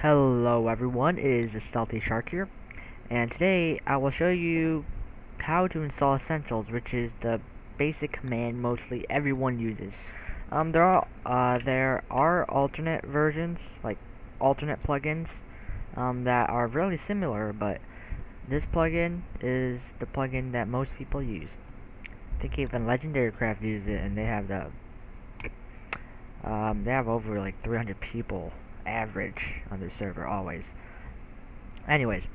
Hello everyone, it is TheStealthyShark here, and today I will show you how to install Essentials, which is the basic command mostly everyone uses. There are alternate versions, like alternate plugins, that are really similar, but this plugin is the plugin that most people use. I think even Legendary Craft uses it, and they have over like 300 people average on their server always. Anyways,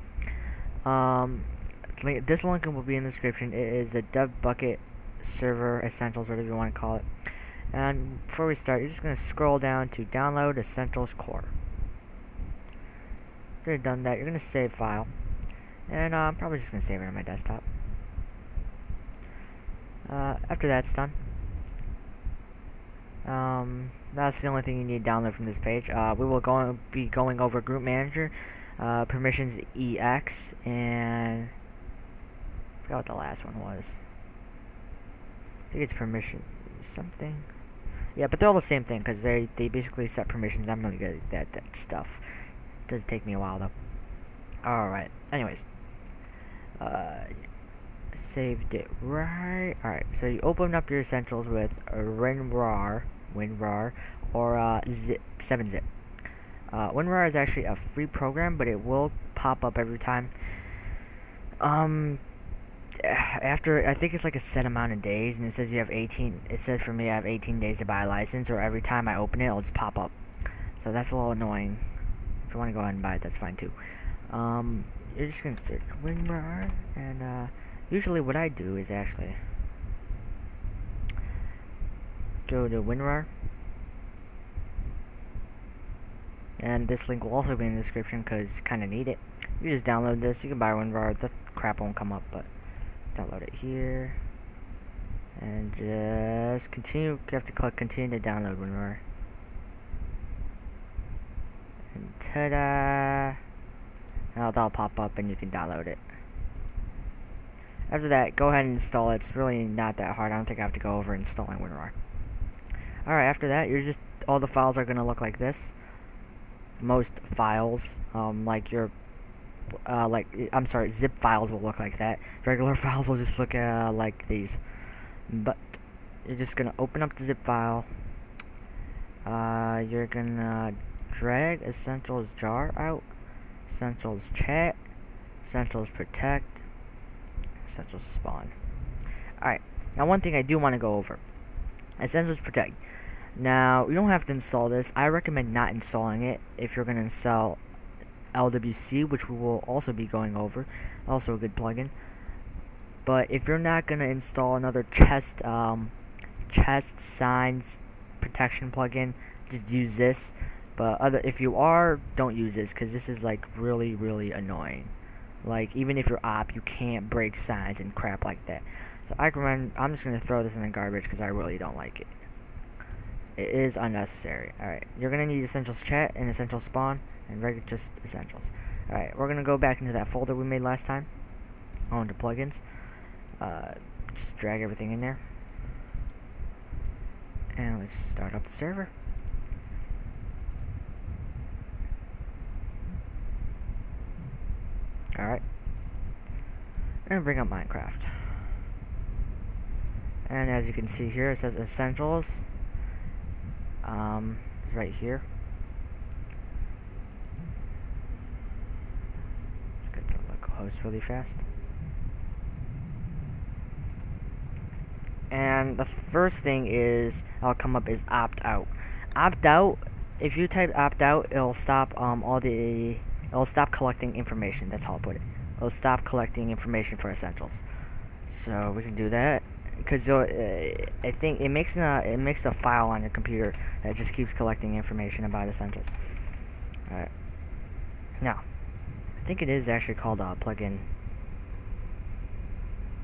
this link will be in the description. It is the Bukkit server essentials, whatever you want to call it. And before we start, you're just going to scroll down to download essentials core. After you've done that, you're going to save file, and I'm probably just going to save it on my desktop. After that's done, that's the only thing you need to download from this page. We will be going over group manager, permissions EX, and I forgot what the last one was. I think it's permission something. Yeah, but they're all the same thing because they basically set permissions. I'm really good at that stuff. It does take me a while though. Alright, anyways. Saved it right. Alright, so you open up your essentials with WinRAR, or 7-zip. WinRAR is actually a free program, but it will pop up every time. After, I think it's like a set amount of days, and it says you have 18, it says for me I have 18 days to buy a license, or every time I open it, it'll just pop up. So that's a little annoying. If you want to go ahead and buy it, that's fine too. You're just going to start WinRAR, and usually what I do is actually go to WinRAR, and this link will also be in the description because you kind of need it. You just download this, you can buy WinRAR, the crap won't come up, but download it here, and just continue. You have to click continue to download WinRAR, and ta-da! Now that'll pop up and you can download it. After that, go ahead and install it. It's really not that hard. I don't think I have to go over installing WinRAR. Alright, after that, all the files are gonna look like this. Most files, zip files will look like that. Regular files will just look like these. But you're just gonna open up the zip file. You're gonna drag essentials jar out, essentials chat, essentials protect, essentials spawn. Alright, now one thing I do want to go over: essentials protect. Now, you don't have to install this. I recommend not installing it if you're going to install LWC, which we will also be going over. Also a good plugin. But if you're not going to install another chest signs protection plugin, just use this. But if you are, don't use this, because this is like really annoying. Like, even if you're op, you can't break signs and crap like that. So I'm just going to throw this in the garbage because I really don't like it. It is unnecessary. Alright, you're going to need essentials chat and essentials spawn and just essentials. Alright, we're going to go back into that folder we made last time. On to plugins. Just drag everything in there. And let's start up the server. Alright. I'm going to bring up Minecraft. And as you can see here, it says essentials. It's right here. Let's get to localhost really fast. And the first thing that'll come up is opt out. Opt out. If you type opt out, it'll stop it'll stop collecting information. That's how I'll put it. It'll stop collecting information for essentials. So we can do that. Because I think it makes a file on your computer that just keeps collecting information about essentials. Alright. Now, I think it is actually called plugin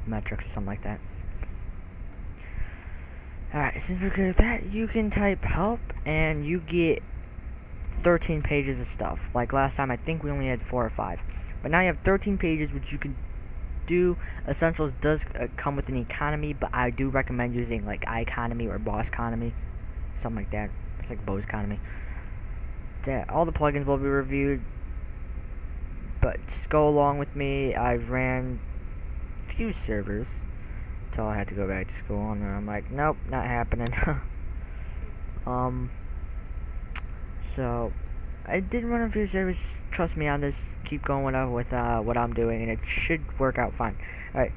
metrics or something like that. Alright, since we're good at that, you can type help and you get 13 pages of stuff. Like last time, I think we only had 4 or 5. But now you have 13 pages, which you can do. Essentials does come with an economy, but I do recommend using like iEconomy or Boss Economy, something like that. It's like Bose Economy. all the plugins will be reviewed, but just go along with me. I've ran few servers until I had to go back to school, and I'm like, nope, not happening. So I did run a few servers. Trust me on this. Keep going with what I'm doing, and it should work out fine. All right.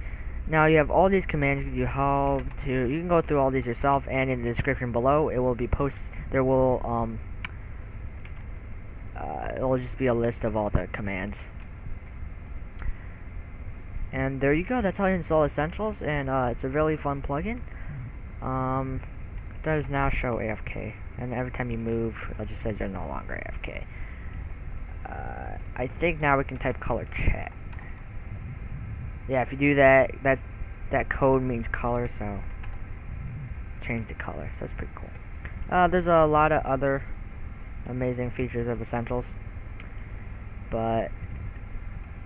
Now you have all these commands you how to. You can go through all these yourself, and in the description below, it will be there will it'll just be a list of all the commands. And there you go. That's how you install Essentials, and it's a really fun plugin. It does now show AFK, and every time you move, it just says you're no longer AFK. I think now we can type color chat. Yeah, if you do that, that code means color, so change the color. So it's pretty cool. There's a lot of other amazing features of Essentials, but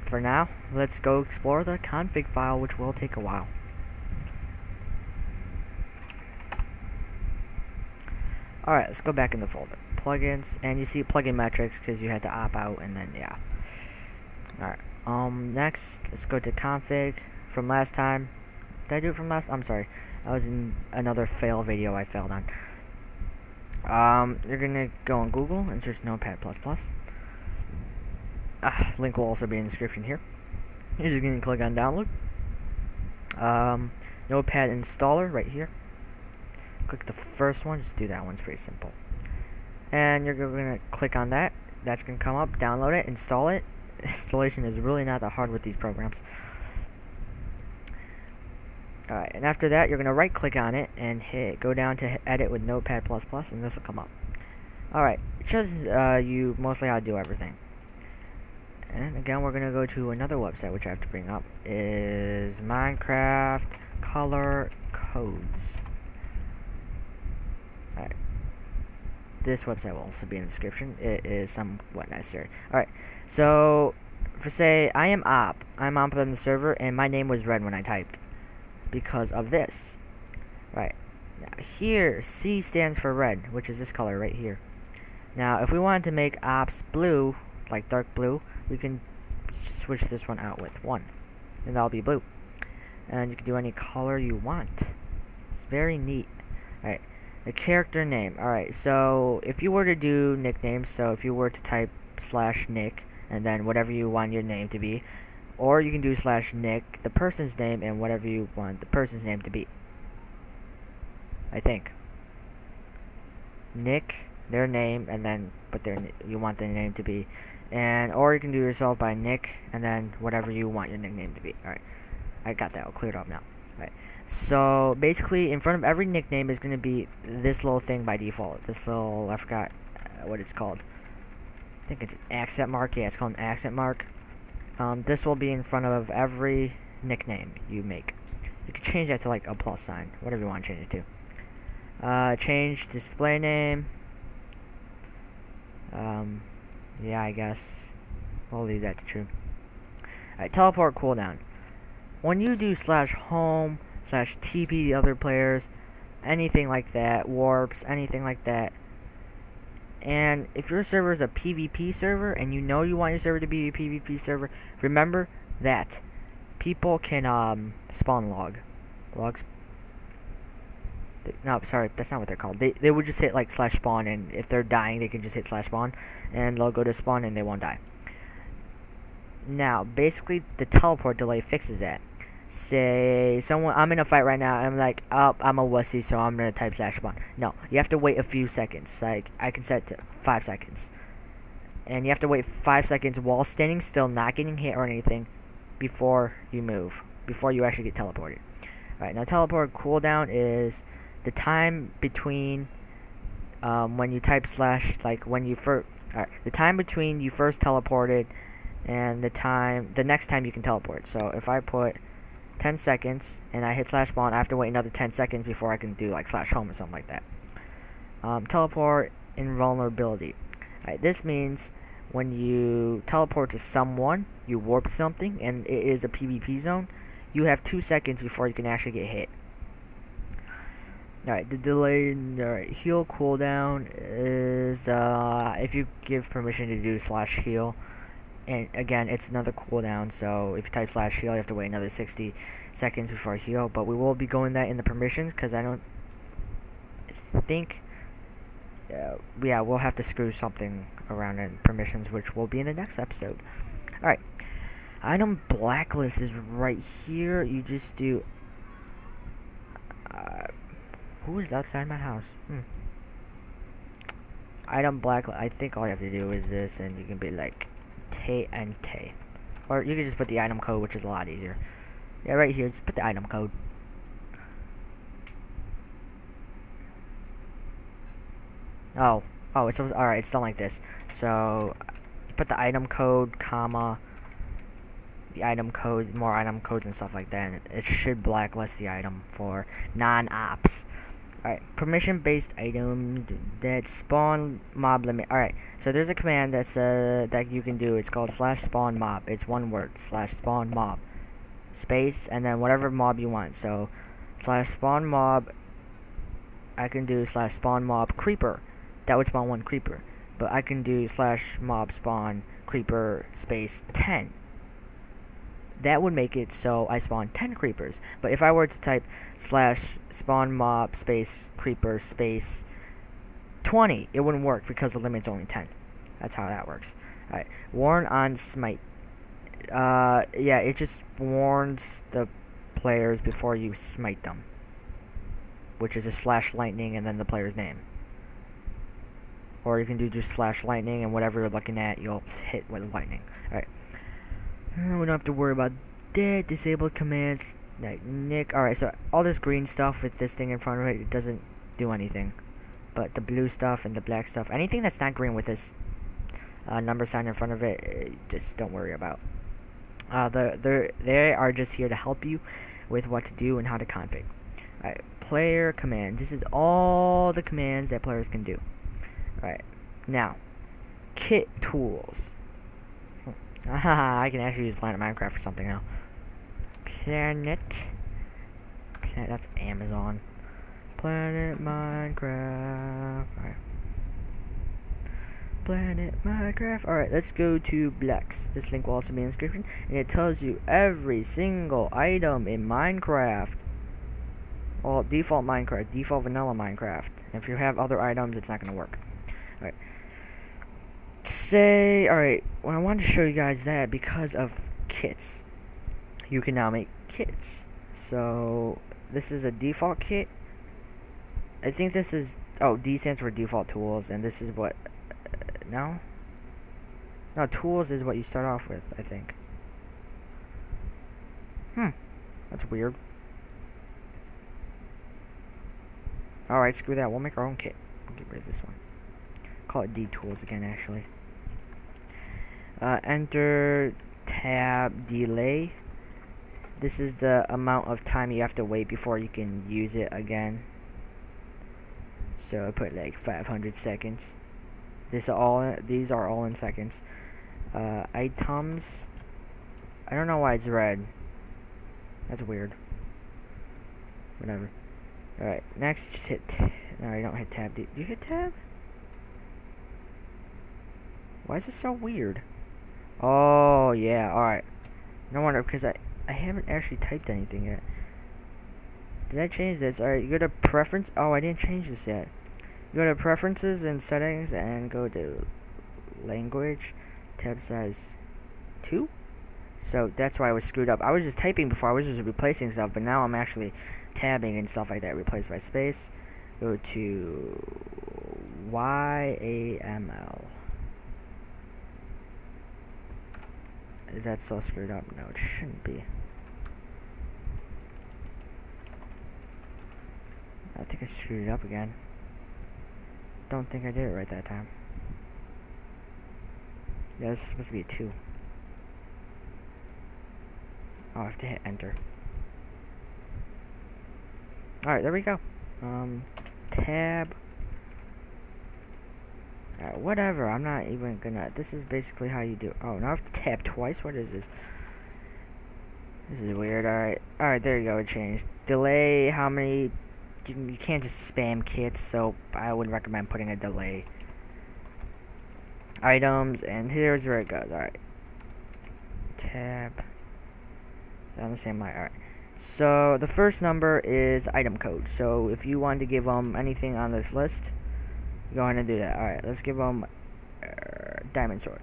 for now, let's go explore the config file, which will take a while. Alright, let's go back in the folder. Plugins, and you see plugin metrics because you had to opt out, and then yeah. Alright. Next, let's go to config from last time. Did I do it from last? I'm sorry. I was in another fail video I failed on. You're gonna go on Google and search Notepad++. Link will also be in the description here. You're just gonna click on download. Notepad installer right here. Click the first one. Just do that one. It's pretty simple. And you're gonna click on that. That's gonna come up. Download it. Install it. Installation is really not that hard with these programs. Alright, and after that, you're going to right click on it and go down to edit with Notepad++, and this will come up. Alright, it shows you mostly how to do everything. And again, we're going to go to another website, which I have to bring up, is Minecraft Color Codes. Alright. This website will also be in the description. It is somewhat necessary. Alright, so for say I am op. I'm op on the server, and my name was red when I typed because of this. Right. Now here, C stands for red, which is this color right here. Now if we wanted to make ops blue, like dark blue, we can switch this one out with 1, and that'll be blue. And you can do any color you want. It's very neat. Alright. The character name. Alright, so if you were to do nicknames, so if you were to type /Nick and then whatever you want your name to be, or you can do /Nick, the person's name, and whatever you want the person's name to be. I think. Nick, their name, and then what you want their name to be. And or you can do yourself by Nick and then whatever you want your nickname to be. Alright. I got that all cleared up now. Alright. So basically, in front of every nickname is going to be this little thing by default. This little, I forgot what it's called. I think it's an accent mark. Yeah, it's called an accent mark. This will be in front of every nickname you make. You can change that to like a plus sign, whatever you want to change it to. Change display name. Yeah, I guess we'll leave that to true. Alright, teleport cooldown. When you do /home, /TP the other players, anything like that, warps, anything like that, and if your server is a PvP server and you know you want your server to be a PvP server, remember that people can spawn logs. No, sorry, that's not what they're called. They would just hit like /spawn, and if they're dying, they can just hit /spawn, and they'll go to spawn and they won't die. Now, basically, the teleport delay fixes that. Say I'm in a fight right now, and I'm like, oh, I'm a wussy, so I'm gonna type /spawn. No, you have to wait a few seconds. Like, I can set it to 5 seconds. And you have to wait 5 seconds while standing still, not getting hit or anything, before you move, before you actually get teleported. Alright, now teleport cooldown is the time between when you type / like when you first, the time between you first teleported and the next time you can teleport. So if I put 10 seconds and I hit /spawn, I have to wait another 10 seconds before I can do like /home or something like that. Teleport invulnerability. Alright, this means when you teleport to someone, you warp something, and it is a PvP zone, you have 2 seconds before you can actually get hit. Alright, the delay, alright, heal cooldown is, if you give permission to do slash heal, and again, it's another cooldown, so if you type slash heal, you have to wait another 60 seconds before heal, but we will be going that in the permissions, because I don't think, yeah, we'll have to screw something around in permissions, which will be in the next episode. Alright, item blacklist is right here. You just do, who is outside my house? Item blacklist, I think all you have to do is this, and you can be like, T and T. Or you can just put the item code, which is a lot easier. Yeah, right here, just put the item code. Oh, it's alright, it's done like this. So, you put the item code, comma, the item code, more item codes and stuff like that, and it should blacklist the item for non-ops. Alright, permission-based items that spawn mob limit. Alright, so there's a command that's that you can do. It's called /spawn mob. It's one word, /spawn mob, space, and then whatever mob you want. So /spawn mob, I can do /spawn mob creeper. That would spawn one creeper. But I can do /mob spawn creeper space 10. That would make it so I spawn 10 creepers. But if I were to type /spawn mob space creeper space 20, it wouldn't work because the limit's only 10. That's how that works. Alright, warn on smite. Yeah, it just warns the players before you smite them, which is a /lightning and then the player's name. Or you can do just /lightning and whatever you're looking at, you'll hit with lightning. Alright. We don't have to worry about that. Disabled commands like Nick. Alright, so all this green stuff with this thing in front of it, it doesn't do anything. But the blue stuff and the black stuff, anything that's not green with this number sign in front of it, just don't worry about. They are just here to help you with what to do and how to config. Alright, player commands. This is all the commands that players can do. Alright, now, kit tools. I can actually use Planet Minecraft for something now. Planet, that's Amazon. Planet Minecraft. Alright. Planet Minecraft. Alright, let's go to Blex. This link will also be in the description. And it tells you every single item in Minecraft. Well, default Minecraft, default vanilla Minecraft. If you have other items, it's not going to work. Alright. Alright, well, I wanted to show you guys that because of kits. You can now make kits. So, this is a default kit. I think this is, D stands for default tools, and this is what, no, tools is what you start off with, I think. That's weird. Alright, screw that, we'll make our own kit. We'll get rid of this one. Call it D tools again, actually. Enter tab delay. This is the amount of time you have to wait before you can use it again. So I put like 500 seconds. These are all in seconds. Items. I don't know why it's red. That's weird. Whatever. Alright, next just hit no, you don't hit tab. Do you hit tab? Why is this so weird? Oh, yeah, alright. No wonder, because I haven't actually typed anything yet. Did I change this? Alright, you go to preference. Oh, I didn't change this yet. You go to preferences and settings and go to language. Tab size 2. So that's why I was screwed up. I was just typing before. I was just replacing stuff, but now I'm actually tabbing and stuff like that. Replaced by space. Go to YAML. Is that so screwed up? No, it shouldn't be. I think I screwed it up again. Don't think I did it right that time. Yeah, this is supposed to be a 2. Oh, I have to hit enter. Alright, there we go. Tab. Whatever, I'm not even gonna. This is basically how you do. Oh, now I have to tab twice? What is this? This is weird. Alright, there you go, it changed. Delay, how many you can't just spam kits, so I would recommend putting a delay. Items, and here's where it goes. Alright. Tab. On the same line. Alright. So the first number is item code. So if you wanted to give them anything on this list, go ahead and do that. Alright, let's give them diamond sword.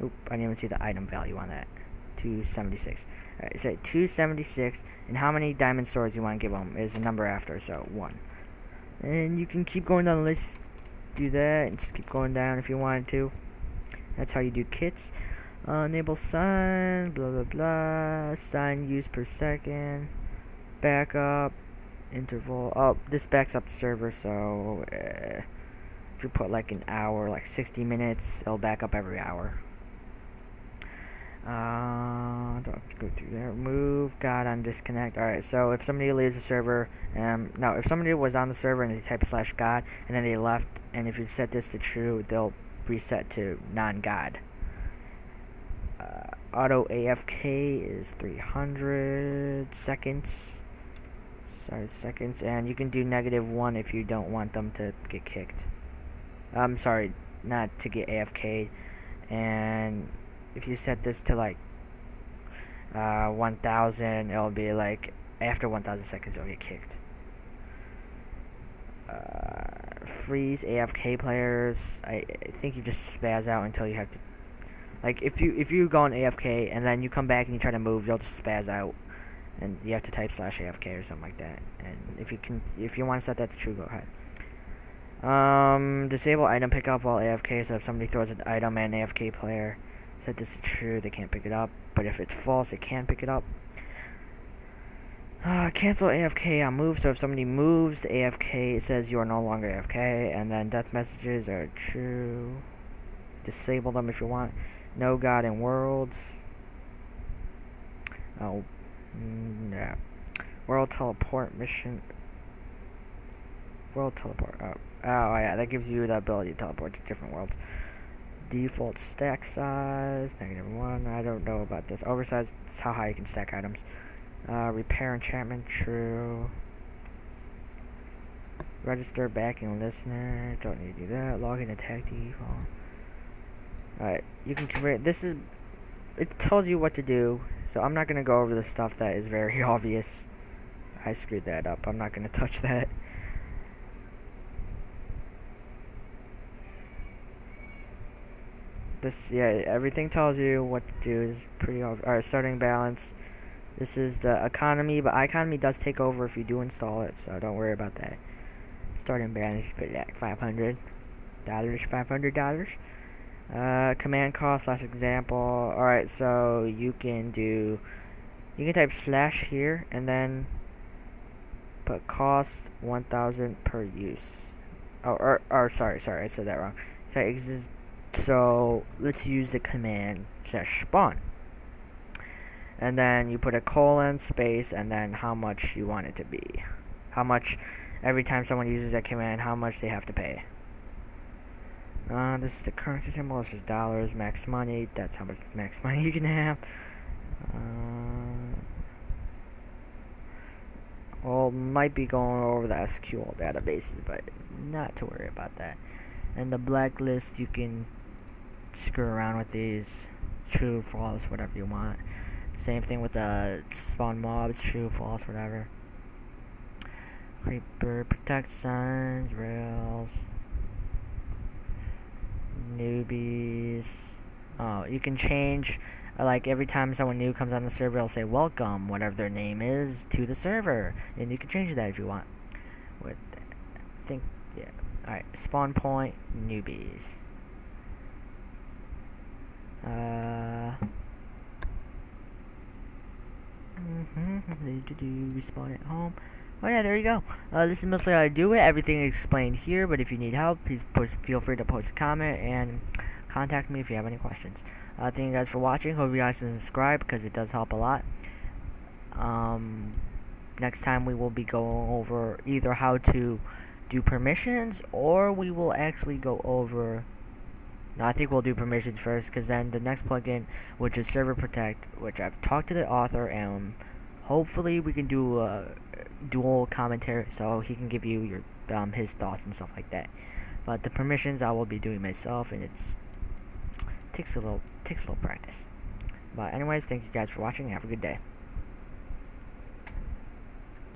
Oop, I didn't even see the item value on that. 276. Alright, so 276, and how many diamond swords you want to give them is the number after, so 1. And you can keep going down the list, do that, and just keep going down if you wanted to. That's how you do kits. Enable sign, blah blah blah, sign used per second, backup, interval. Oh, this backs up the server, so if you put like an hour, like 60 minutes, it'll back up every hour. Don't have to go through there. Remove, got on, disconnect. Alright, so if somebody leaves the server, no, if somebody was on the server and they type /god and then they left, and if you set this to true, they'll reset to non-god. Auto AFK is 300 seconds. Sorry, seconds, and you can do -1 if you don't want them to get kicked. I'm sorry, not to get AFK'd. And if you set this to like 1000, it'll be like after 1000 seconds it'll get kicked. Freeze AFK players. I think you just spaz out until you have to. Like if you go on AFK and then you come back and you try to move, you'll just spaz out, and you have to type /AFK or something like that. And if you want to set that to true, go ahead. Disable item pickup while AFK. So if somebody throws an item at an AFK player, set this to true, they can't pick it up. But if it's false, it can pick it up. Cancel AFK on move. So if somebody moves AFK, it says you are no longer AFK. And then death messages are true. Disable them if you want. No God in worlds. Oh, yeah. World teleport mission. World teleport. Oh, yeah, that gives you the ability to teleport to different worlds. Default stack size, -1. I don't know about this. Oversized is how high you can stack items. Repair enchantment, true. Register backing listener. Don't need to do that. Login attack default. Alright, you can convert. It tells you what to do, so I'm not gonna go over the stuff that is very obvious. I screwed that up. I'm not gonna touch that. Yeah, everything tells you what to do. Is pretty obvious. Alright, starting balance. This is the economy, but economy does take over if you do install it, so don't worry about that. Starting balance, put like $500, $500. Command cost /example. Alright, so you can type / here and then put cost 1000 per use. Or sorry, I said that wrong. So let's use the command /spawn. And then you put a colon, space, and then how much you want it to be. How much, every time someone uses that command, how much they have to pay. This is the currency symbol. This is dollars, max money. That's how much max money you can have. Well, might be going over the SQL databases, but not to worry about that. And the blacklist, you can screw around with these. True, false, whatever you want. Same thing with the spawn mobs. True, false, whatever. Creeper, protect signs, rails. Newbies. Oh, you can change, like every time someone new comes on the server, it'll say welcome, whatever their name is, to the server, and you can change that if you want. With, I think, yeah. Alright, spawn point, newbies. Respawn at home. Oh yeah, there you go. This is mostly how I do it. Everything is explained here, but if you need help, please feel free to post a comment and contact me if you have any questions. Thank you guys for watching. Hope you guys can subscribe because it does help a lot. Next time we will be going over either how to do permissions, or we will actually go over. No, I think we'll do permissions first, because then the next plugin, which is Server Protect, which I've talked to the author, and hopefully we can do dual commentary, so he can give you your his thoughts and stuff like that. But the permissions I will be doing myself, and it's takes a little practice. But anyways, thank you guys for watching. Have a good day.